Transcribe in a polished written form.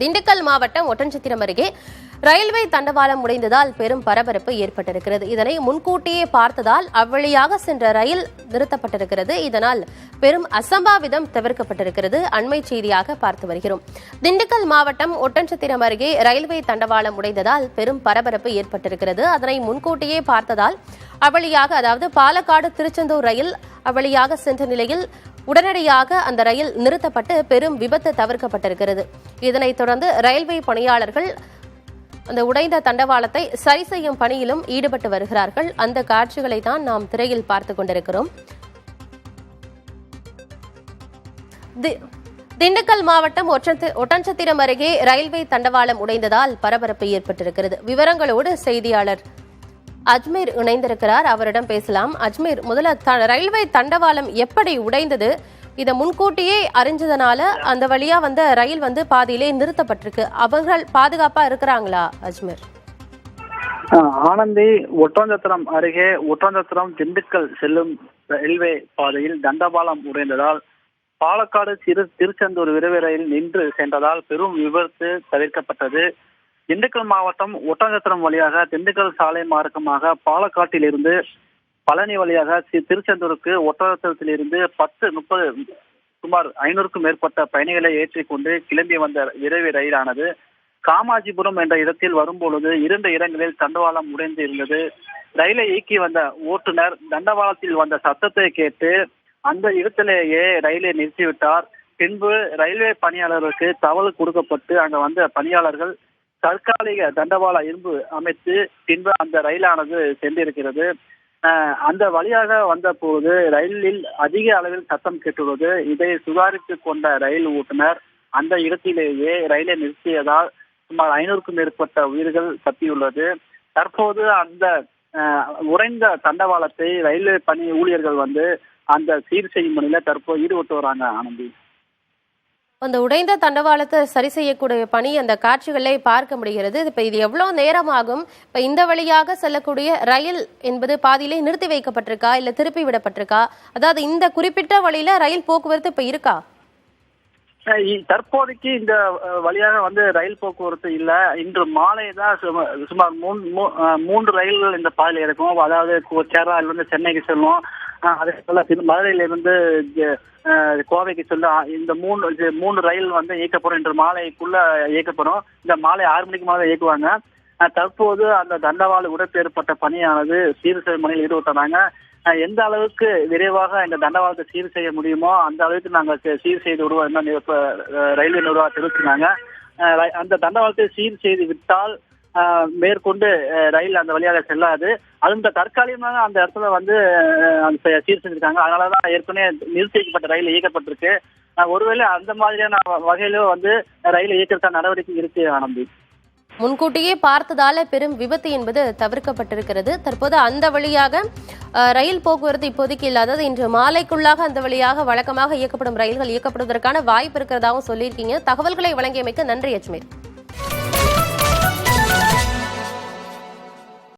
திண்டுக்கல் மாவட்டம் ஒட்டன்சத்திரம் அருகே ரயில்வே தண்டவாளம் உடைந்ததால் பெரும் பரபரப்பு ஏற்பட்டிருக்கிறது. இதனை முன்கூட்டியே பார்த்ததால் அவ்வழியாக சென்ற ரயில் நிறுத்தப்பட்டிருக்கிறது. இதனால் பெரும் அசம்பாவிதம் தவிர்க்கப்பட்டிருக்கிறது. அண்மை செய்தியாக பார்த்து வருகிறோம். திண்டுக்கல் மாவட்டம் ஒட்டன்சத்திரம் அருகே ரயில்வே தண்டவாளம் உடைந்ததால் பெரும் பரபரப்பு ஏற்பட்டிருக்கிறது. அதனை முன்கூட்டியே பார்த்ததால் அவ்வழியாக, அதாவது பாலக்காடு திருச்செந்தூர் ரயில் அவ்வழியாக சென்ற நிலையில் உடனடியாக அந்த ரயில் நிறுத்தப்பட்டு பெரும் விபத்து தவிர்க்கப்பட்டிருக்கிறது. இதனைத் தொடர்ந்து ரயில்வே பணியாளர்கள் அந்த உடைந்த தண்டவாளத்தை சரி செய்யும் பணியிலும் ஈடுபட்டு வருகிறார்கள். அந்த காட்சிகளை தான் நாம் திரையில் பார்த்துக் கொண்டிருக்கிறோம். திண்டுக்கல் மாவட்டம் ஒட்டன்சத்திரம் அருகே ரயில்வே தண்டவாளம் உடைந்ததால் பரபரப்பு ஏற்பட்டிருக்கிறது. விவரங்களோடு செய்தியாளர் அஜ்மீர் இணைந்திருக்கிறார். அவரிடம் பேசலாம். அஜ்மீர், முதல்ல ரயில்வே தண்டவாளம் எப்படி உடைந்தது? இதை முன்கூட்டியே அறிஞ்சதுனால அந்த வழியா ரயில் பாதியிலே நிறுத்தப்பட்டிருக்கு. அவர்கள் பாதுகாப்பா இருக்கிறாங்களா அஜ்மீர்? ஆனந்தி, ஒட்டன்சத்திரம் அருகே ஒட்டன்சத்திரம் திண்டுக்கல் செல்லும் ரயில்வே பாதையில் தண்டவாளம் உடைந்ததால் பாலக்காடு திருச்செந்தூர் விரைவு ரயில் நின்று சென்றதால் பெரும் விபத்து தவிர்க்கப்பட்டது. திண்டுக்கல் மாவட்டம் ஒட்டன்சத்திரம் வழியாக திண்டுக்கல் சாலை மார்க்கமாக பாலக்காட்டில் இருந்து பழனி வழியாக திருச்செந்தூருக்கு ஒட்டன்சத்திரத்தில் இருந்து 10-30 சுமார் 500க்கும் மேற்பட்ட பயணிகளை ஏற்றிக்கொண்டு கிளம்பி வந்த விரைவு ரயிலானது காமாஜிபுரம் என்ற இடத்தில் வரும்பொழுது 2 இடங்களில் தண்டவாளம் உடைந்து இருந்தது. ரயிலை இயக்கி வந்த ஓட்டுநர் தண்டவாளத்தில் வந்த சத்தத்தை கேட்டு அந்த இடத்திலேயே ரயிலை நிறுத்திவிட்டார். பின்பு ரயில்வே பணியாளருக்கு தகவல் கொடுக்கப்பட்டு அங்க வந்த பணியாளர்கள் தற்காலிக தண்டவாள இரும்பு அமைத்து பின்பு அந்த ரயிலானது சென்றிருக்கிறது. அந்த வழியாக வந்த போது ரயிலில் அதிக அளவில் சத்தம் கேட்டுள்ளது. இதை சுதாரித்துக் கொண்ட ரயில் ஓட்டுநர் அந்த இடத்திலேயே ரயிலை நிறுத்தியதால் சுமார் 500க்கும் மேற்பட்ட உயிர்கள் தப்பியுள்ளது. தற்போது அந்த உறைந்த தண்டவாளத்தை ரயில்வே பணி ஊழியர்கள் அந்த சீர் செய்யும் பணியில தற்போது ஈடுபட்டு வராங்க. ஆனந்தி, அந்த உடைந்த தண்டவாளத்தை சரி செய்யக்கூடிய பணி அந்த காட்சிகளை பார்க்க முடிகிறது. இப்ப இது எவ்வளவு நேரம் ஆகும்? இப்ப இந்த வழியாக செல்லக்கூடிய ரயில் என்பது பாதியிலே நிறுத்தி வைக்கப்பட்டிருக்கா, இல்ல திருப்பி விடப்பட்டிருக்கா? அதாவது இந்த குறிப்பிட்ட வழியில ரயில் போக்குவரத்து இப்ப இருக்கா? தற்போதைக்கு இந்த வழியாக ரயில் போக்குவரத்து இல்ல. இன்று மாலை தான் சுமார் 3 ரயில்கள் இந்த பாதையில் இருக்கும். அதாவது கேரளாவிலிருந்து சென்னைக்கு செல்லும், அதே போல மதுரையிலிருந்து கோவைக்கு செல்லும். இந்த 3 ரயில் இயக்கப்படும். இன்று மாலைக்குள்ள இயக்கப்படும். இந்த மாலை 6 மணிக்கு மேலே இயக்குவாங்க. தற்போது அந்த தண்டவாள உடைப்பு ஏற்பட்ட பணியானது சீர் செய்யும் பணியில் ஈடுபட்டாங்க. எந்த அளவுக்கு விரைவாக இந்த தண்டவாளத்தை சீர் செய்ய முடியுமோ அந்த அளவுக்கு நாங்கள் சீர் செய்து விடுவோம் ரயில்வே நிர்வாகம் தெரிவிச்சிருந்தாங்க. அந்த தண்டவாளத்தை சீர் செய்து விட்டால் மேற்கொண்டு ரயில் அந்த வழியாக செல்லாது. அது தற்காலிகமாக அந்த இடத்துல சீர் செஞ்சிருக்காங்க. அதனாலதான் ஏற்கனவே நிறுத்தி வைக்கப்பட்ட ரயில் இயக்கப்பட்டிருக்கு. ஒருவேளை அந்த மாதிரியான வகையிலும் ரயில் இயக்கிறதுக்கான நடவடிக்கை இருக்கு. ஆனந்தி, முன்கூட்டியே பார்த்ததால பெரும் விபத்து என்பது தவிர்க்கப்பட்டிருக்கிறது. தற்போது அந்த வழியாக ரயில் போக்குவரத்து இப்போதைக்கு இல்லாதது. இன்று மாலைக்குள்ளாக அந்த வழியாக வழக்கமாக இயக்கப்படும் ரயில்கள் இயக்கப்படுவதற்கான வாய்ப்பு இருக்கிறதாகவும் சொல்லியிருக்கீங்க. தகவல்களை வழங்கியமைக்கு நன்றி அஜ்மீர்.